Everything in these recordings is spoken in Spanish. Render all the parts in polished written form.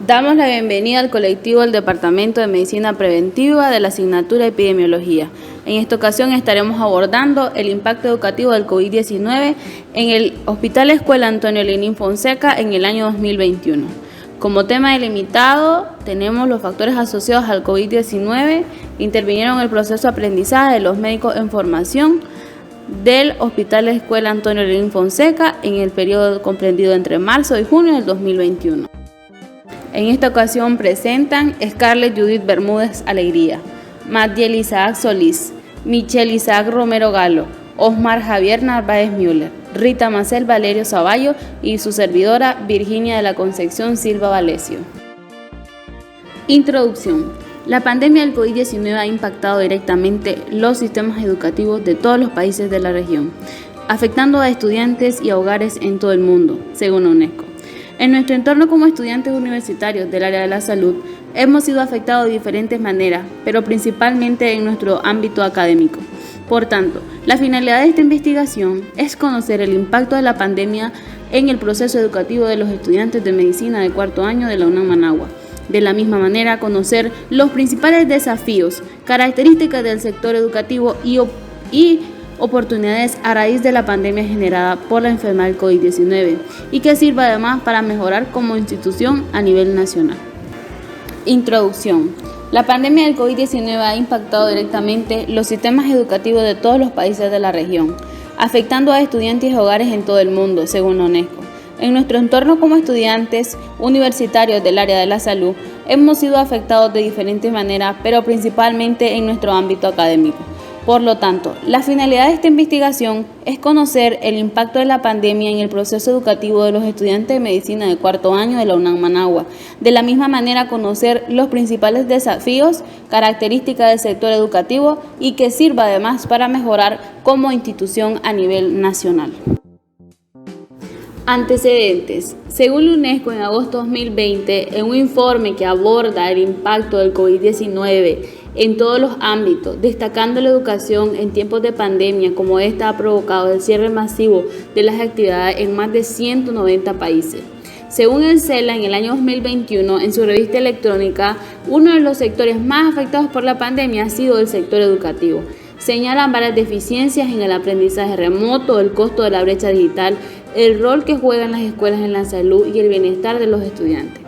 Damos la bienvenida al colectivo del Departamento de Medicina Preventiva de la asignatura de Epidemiología. En esta ocasión estaremos abordando el impacto educativo del COVID-19 en el Hospital Escuela Antonio Lenín Fonseca en el año 2021. Como tema delimitado tenemos los factores asociados al COVID-19 que intervinieron en el proceso de aprendizaje de los médicos en formación del Hospital Escuela Antonio Lenín Fonseca en el periodo comprendido entre marzo y junio del 2021. En esta ocasión presentan Scarlett Judith Bermúdez Alegría, Matiel Isaac Solís, Michelle Isaac Romero Galo, Osmar Javier Narváez Müller, Rita Macel Valerio Zavallo y su servidora Virginia de la Concepción Silva Valesio. Introducción. La pandemia del COVID-19 ha impactado directamente los sistemas educativos de todos los países de la región, afectando a estudiantes y a hogares en todo el mundo, según la UNESCO. En nuestro entorno como estudiantes universitarios del área de la salud, hemos sido afectados de diferentes maneras, pero principalmente en nuestro ámbito académico. Por tanto, la finalidad de esta investigación es conocer el impacto de la pandemia en el proceso educativo de los estudiantes de medicina de cuarto año de la UNAM Managua. De la misma manera, conocer los principales desafíos, características del sector educativo y oportunidades a raíz de la pandemia generada por la enfermedad del COVID-19 y que sirva además para mejorar como institución a nivel nacional. Introducción. La pandemia del COVID-19 ha impactado directamente los sistemas educativos de todos los países de la región, afectando a estudiantes y hogares en todo el mundo, según la UNESCO. En nuestro entorno como estudiantes universitarios del área de la salud, hemos sido afectados de diferentes maneras, pero principalmente en nuestro ámbito académico. Por lo tanto, la finalidad de esta investigación es conocer el impacto de la pandemia en el proceso educativo de los estudiantes de medicina de cuarto año de la UNAM Managua. De la misma manera, conocer los principales desafíos, características del sector educativo y que sirva además para mejorar como institución a nivel nacional. Antecedentes. Según la UNESCO, en agosto de 2020, en un informe que aborda el impacto del COVID-19 en todos los ámbitos, destacando la educación en tiempos de pandemia, como esta ha provocado el cierre masivo de las actividades en más de 190 países. Según el CELA, en el año 2021, en su revista electrónica, uno de los sectores más afectados por la pandemia ha sido el sector educativo. Señalan varias deficiencias en el aprendizaje remoto, el costo de la brecha digital, el rol que juegan las escuelas en la salud y el bienestar de los estudiantes.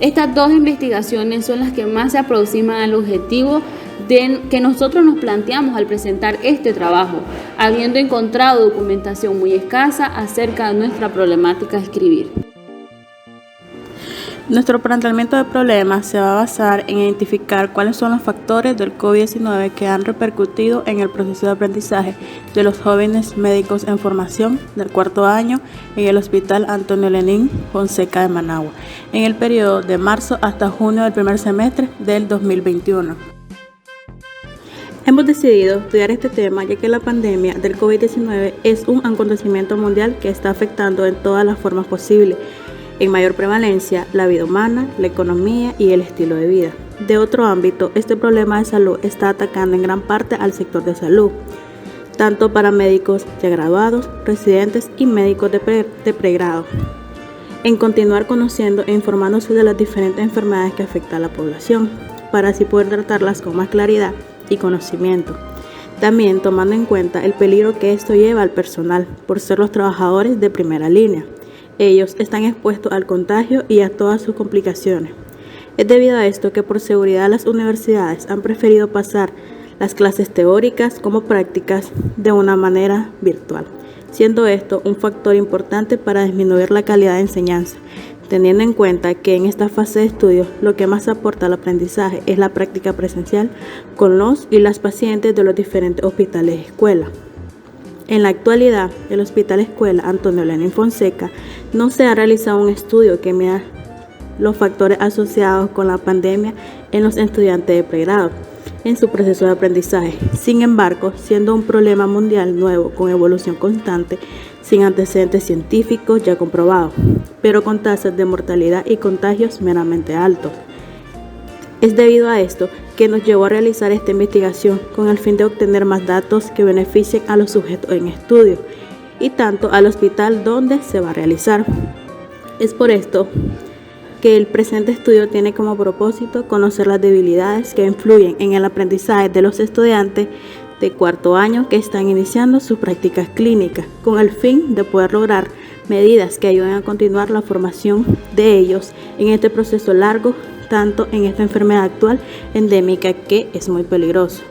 Estas dos investigaciones son las que más se aproximan al objetivo que nosotros nos planteamos al presentar este trabajo, habiendo encontrado documentación muy escasa acerca de nuestra problemática a escribir. Nuestro planteamiento de problemas se va a basar en identificar cuáles son los factores del COVID-19 que han repercutido en el proceso de aprendizaje de los jóvenes médicos en formación del cuarto año en el Hospital Antonio Lenín Fonseca de Managua, en el periodo de marzo hasta junio del primer semestre del 2021. Hemos decidido estudiar este tema ya que la pandemia del COVID-19 es un acontecimiento mundial que está afectando en todas las formas posibles, en mayor prevalencia, la vida humana, la economía y el estilo de vida. De otro ámbito, este problema de salud está atacando en gran parte al sector de salud, tanto para médicos ya graduados, residentes y médicos de pregrado, en continuar conociendo e informándose de las diferentes enfermedades que afectan a la población, para así poder tratarlas con más claridad y conocimiento. También tomando en cuenta el peligro que esto lleva al personal, por ser los trabajadores de primera línea. Ellos están expuestos al contagio y a todas sus complicaciones. Es debido a esto que por seguridad las universidades han preferido pasar las clases teóricas como prácticas de una manera virtual, siendo esto un factor importante para disminuir la calidad de enseñanza, teniendo en cuenta que en esta fase de estudio lo que más aporta al aprendizaje es la práctica presencial con los y las pacientes de los diferentes hospitales y escuelas. En la actualidad, el Hospital Escuela Antonio Lenín Fonseca no se ha realizado un estudio que mida los factores asociados con la pandemia en los estudiantes de pregrado en su proceso de aprendizaje. Sin embargo, siendo un problema mundial nuevo con evolución constante, sin antecedentes científicos ya comprobados, pero con tasas de mortalidad y contagios meramente altos. Es debido a esto que nos llevó a realizar esta investigación con el fin de obtener más datos que beneficien a los sujetos en estudio y tanto al hospital donde se va a realizar. Es por esto que el presente estudio tiene como propósito conocer las debilidades que influyen en el aprendizaje de los estudiantes de cuarto año que están iniciando sus prácticas clínicas, con el fin de poder lograr medidas que ayuden a continuar la formación de ellos en este proceso largo, tanto en esta enfermedad actual endémica que es muy peligroso.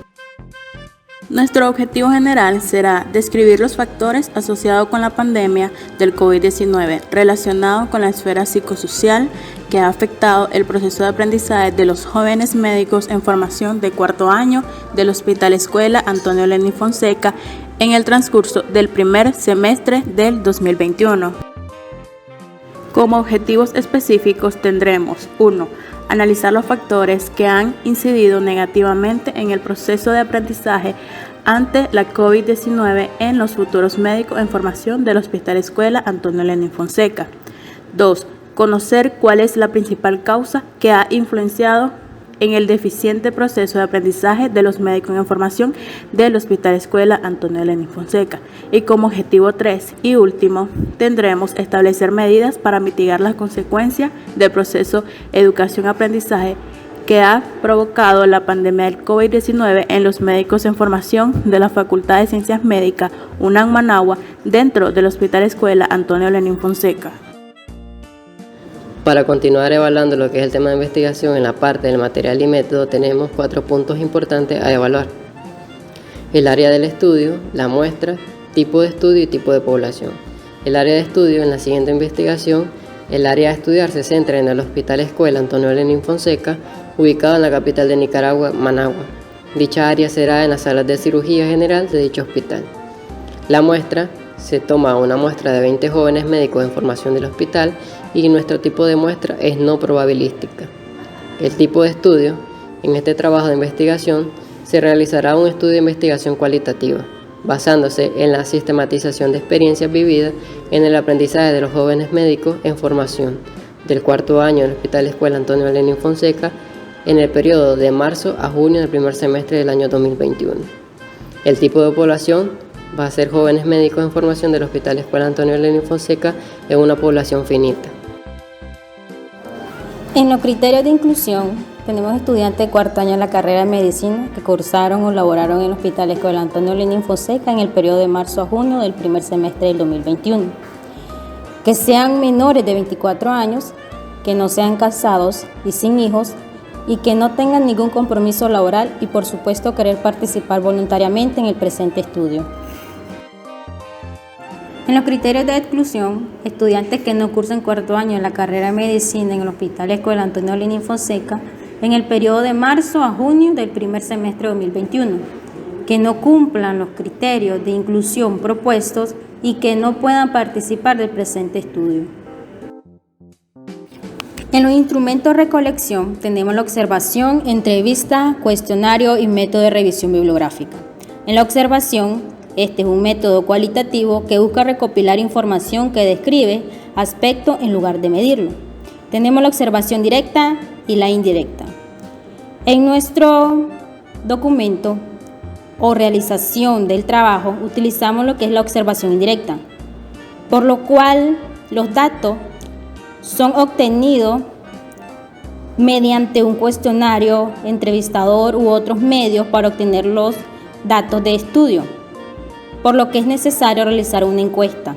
Nuestro objetivo general será describir los factores asociados con la pandemia del COVID-19 relacionados con la esfera psicosocial que ha afectado el proceso de aprendizaje de los jóvenes médicos en formación de cuarto año del Hospital Escuela Antonio Lenín Fonseca en el transcurso del primer semestre del 2021. Como objetivos específicos tendremos 1. Analizar los factores que han incidido negativamente en el proceso de aprendizaje ante la COVID-19 en los futuros médicos en formación del Hospital Escuela Antonio Lenín Fonseca. 2. Conocer cuál es la principal causa que ha influenciado en el deficiente proceso de aprendizaje de los médicos en formación del Hospital Escuela Antonio Lenín Fonseca. Y como objetivo 3 y último, tendremos establecer medidas para mitigar las consecuencias del proceso educación-aprendizaje que ha provocado la pandemia del COVID-19 en los médicos en formación de la Facultad de Ciencias Médicas UNAM Managua dentro del Hospital Escuela Antonio Lenín Fonseca. Para continuar evaluando lo que es el tema de investigación en la parte del material y método, tenemos 4 puntos importantes a evaluar: el área del estudio, la muestra, tipo de estudio y tipo de población. El área de estudio en la siguiente investigación, el área a estudiar se centra en el Hospital Escuela Antonio Lenín Fonseca, ubicado en la capital de Nicaragua, Managua. Dicha área será en las salas de cirugía general de dicho hospital. La muestra se toma una muestra de 20 jóvenes médicos en formación del hospital y nuestro tipo de muestra es no probabilística. El tipo de estudio, en este trabajo de investigación, se realizará un estudio de investigación cualitativa, basándose en la sistematización de experiencias vividas en el aprendizaje de los jóvenes médicos en formación del cuarto año del Hospital Escuela Antonio Lenín Fonseca en el periodo de marzo a junio del primer semestre del año 2021. El tipo de población va a ser jóvenes médicos en formación del Hospital Escuela Antonio Lenín Fonseca en una población finita. En los criterios de inclusión, tenemos estudiantes de cuarto año en la carrera de medicina que cursaron o laboraron en el Hospital Escuela Antonio Lenín Fonseca en el periodo de marzo a junio del primer semestre del 2021. Que sean menores de 24 años, que no sean casados y sin hijos, y que no tengan ningún compromiso laboral y por supuesto querer participar voluntariamente en el presente estudio. En los criterios de exclusión, estudiantes que no cursen cuarto año en la carrera de medicina en el Hospital Escuela Antonio Lenín Fonseca en el periodo de marzo a junio del primer semestre de 2021, que no cumplan los criterios de inclusión propuestos y que no puedan participar del presente estudio. En los instrumentos de recolección tenemos la observación, entrevista, cuestionario y método de revisión bibliográfica. En la observación, este es un método cualitativo que busca recopilar información que describe aspectos en lugar de medirlo. Tenemos la observación directa y la indirecta. En nuestro documento o realización del trabajo utilizamos lo que es la observación indirecta, por lo cual los datos son obtenidos mediante un cuestionario, entrevistador u otros medios para obtener los datos de estudio, por lo que es necesario realizar una encuesta,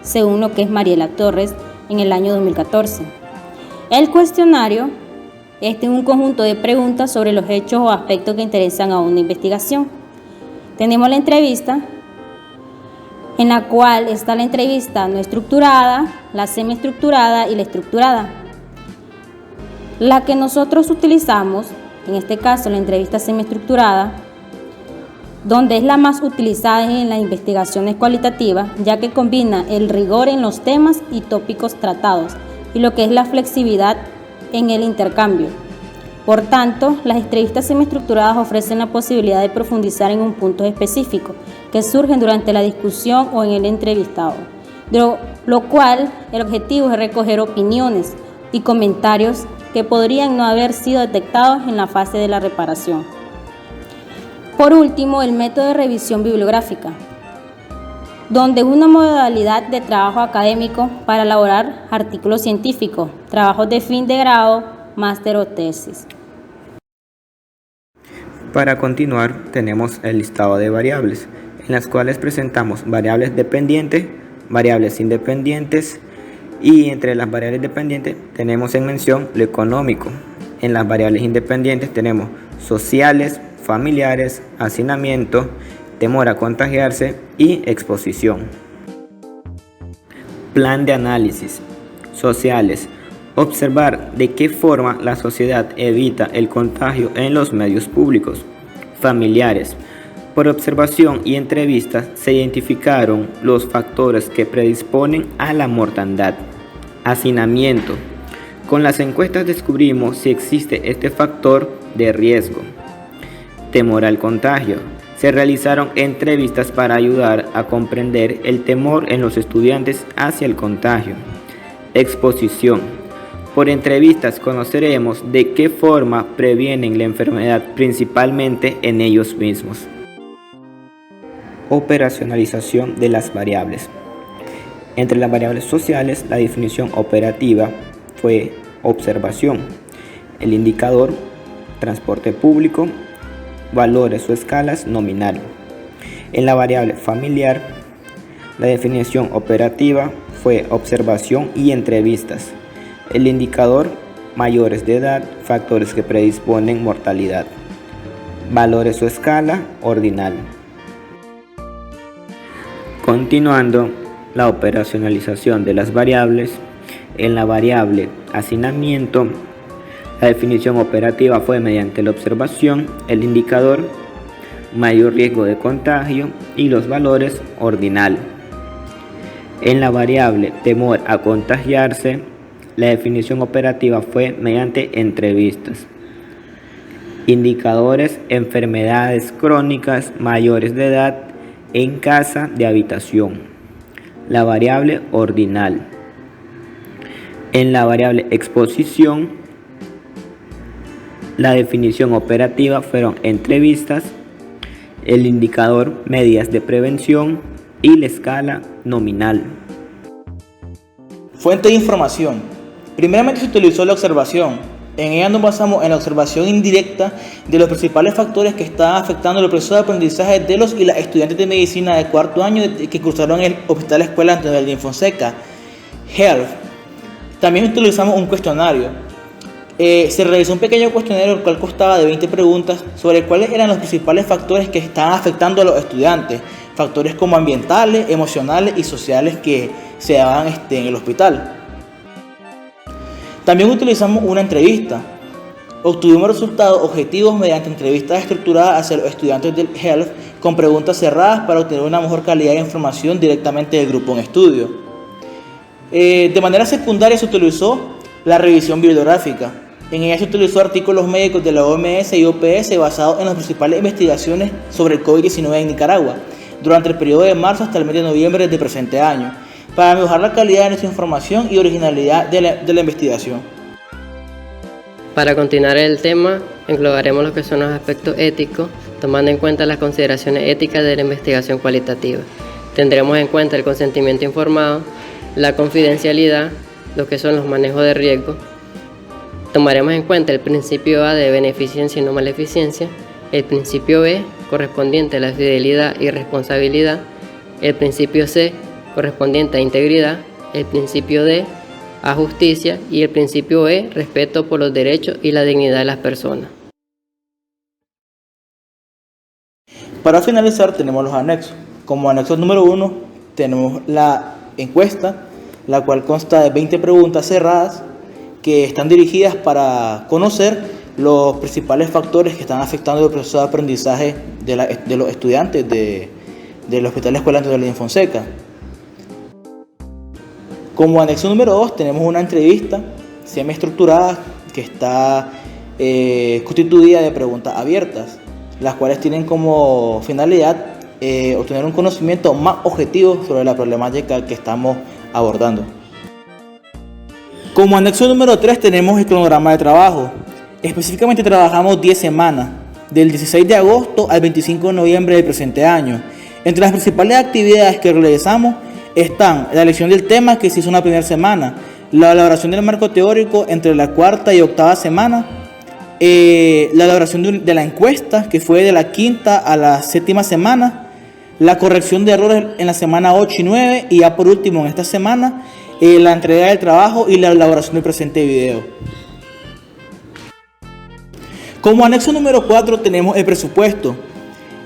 según lo que es Mariela Torres en el año 2014. El cuestionario es un conjunto de preguntas sobre los hechos o aspectos que interesan a una investigación. Tenemos la entrevista, en la cual está la entrevista no estructurada, la semiestructurada y la estructurada. La que nosotros utilizamos, en este caso la entrevista semiestructurada, donde es la más utilizada en las investigaciones cualitativas, ya que combina el rigor en los temas y tópicos tratados y lo que es la flexibilidad en el intercambio. Por tanto, las entrevistas semiestructuradas ofrecen la posibilidad de profundizar en un punto específico que surgen durante la discusión o en el entrevistado, de lo cual el objetivo es recoger opiniones y comentarios que podrían no haber sido detectados en la fase de la reparación. Por último, el método de revisión bibliográfica. donde es una modalidad de trabajo académico para elaborar artículos científicos, trabajos de fin de grado, máster o tesis. Para continuar, tenemos el listado de variables, en las cuales presentamos variables dependientes, variables independientes, y entre las variables dependientes tenemos en mención lo económico. En las variables independientes tenemos sociales, familiares, hacinamiento, temor a contagiarse y exposición. Plan de análisis. Sociales. Observar de qué forma la sociedad evita el contagio en los medios públicos. Familiares. Por observación y entrevistas se identificaron los factores que predisponen a la mortandad. Hacinamiento. Con las encuestas descubrimos si existe este factor de riesgo. Temor al contagio. Se realizaron entrevistas para ayudar a comprender el temor en los estudiantes hacia el contagio. Exposición. Por entrevistas conoceremos de qué forma previenen la enfermedad, principalmente en ellos mismos. Operacionalización de las variables. Entre las variables sociales, la definición operativa fue observación, el indicador, transporte público, valores o escalas, nominal. En la variable familiar, la definición operativa fue observación y entrevistas. El indicador, mayores de edad, factores que predisponen mortalidad. Valores o escala, ordinal. Continuando, la operacionalización de las variables. En la variable hacinamiento, la definición operativa fue mediante la observación, el indicador, mayor riesgo de contagio y los valores, ordinal. En la variable temor a contagiarse, la definición operativa fue mediante entrevistas. Indicadores, enfermedades crónicas, mayores de edad, en casa de habitación. La variable ordinal. En la variable exposición, la definición operativa fueron entrevistas, el indicador, medidas de prevención y la escala, nominal. Fuente de información. Primeramente se utilizó la observación. En ella nos basamos en la observación indirecta de los principales factores que están afectando el proceso de aprendizaje de los y las estudiantes de medicina de cuarto año que cursaron el Hospital Escuela Antonio Jardín Fonseca, Health. También utilizamos un cuestionario. Se realizó un pequeño cuestionario el cual constaba de 20 preguntas sobre cuáles eran los principales factores que estaban afectando a los estudiantes, factores como ambientales, emocionales y sociales que se daban en el hospital. También utilizamos una entrevista. Obtuvimos resultados objetivos mediante entrevistas estructuradas hacia los estudiantes del Health con preguntas cerradas para obtener una mejor calidad de información directamente del grupo en estudio. De manera secundaria se utilizó la revisión bibliográfica. En ella se utilizó artículos médicos de la OMS y OPS basados en las principales investigaciones sobre el COVID-19 en Nicaragua durante el periodo de marzo hasta el mes de noviembre del presente año, para mejorar la calidad de nuestra información y originalidad de la investigación. Para continuar el tema, englobaremos lo que son los aspectos éticos, tomando en cuenta las consideraciones éticas de la investigación cualitativa. Tendremos en cuenta el consentimiento informado, la confidencialidad, lo que son los manejos de riesgo. Tomaremos en cuenta el principio A de beneficencia y no maleficencia, el principio B correspondiente a la fidelidad y responsabilidad, el principio C correspondiente a integridad, el principio D a justicia y el principio E respeto por los derechos y la dignidad de las personas. Para finalizar tenemos los anexos. Como anexo número 1 tenemos la encuesta, la cual consta de 20 preguntas cerradas que están dirigidas para conocer los principales factores que están afectando el proceso de aprendizaje de los estudiantes del Hospital Escuela Antonio Jardín Fonseca. Como anexo número 2 tenemos una entrevista semiestructurada que está constituida de preguntas abiertas, las cuales tienen como finalidad obtener un conocimiento más objetivo sobre la problemática que estamos abordando. Como anexo número 3 tenemos el cronograma de trabajo. Específicamente trabajamos 10 semanas, del 16 de agosto al 25 de noviembre del presente año. Entre las principales actividades que realizamos están la elección del tema, que se hizo en la primera semana, la elaboración del marco teórico entre la cuarta y octava semana, la elaboración de la encuesta, que fue de la quinta a la séptima semana, la corrección de errores en la semana 8 y 9, y ya por último en esta semana, la entrega del trabajo y la elaboración del presente video. Como anexo número 4 tenemos el presupuesto.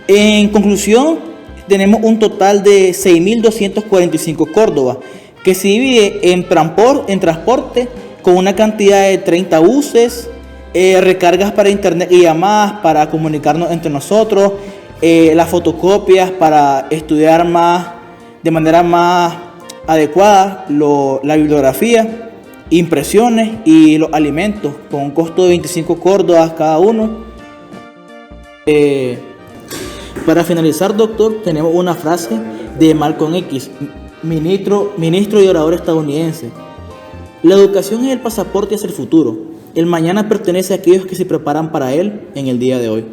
En conclusión, tenemos un total de 6.245 córdobas, que se divide en transporte con una cantidad de 30 buses, recargas para internet y llamadas para comunicarnos entre nosotros, las fotocopias para estudiar de manera más adecuada la bibliografía, impresiones y los alimentos con un costo de 25 córdobas cada uno. Para finalizar, doctor, tenemos una frase de Malcolm X, ministro y orador estadounidense. La educación es el pasaporte hacia el futuro. El mañana pertenece a aquellos que se preparan para él en el día de hoy.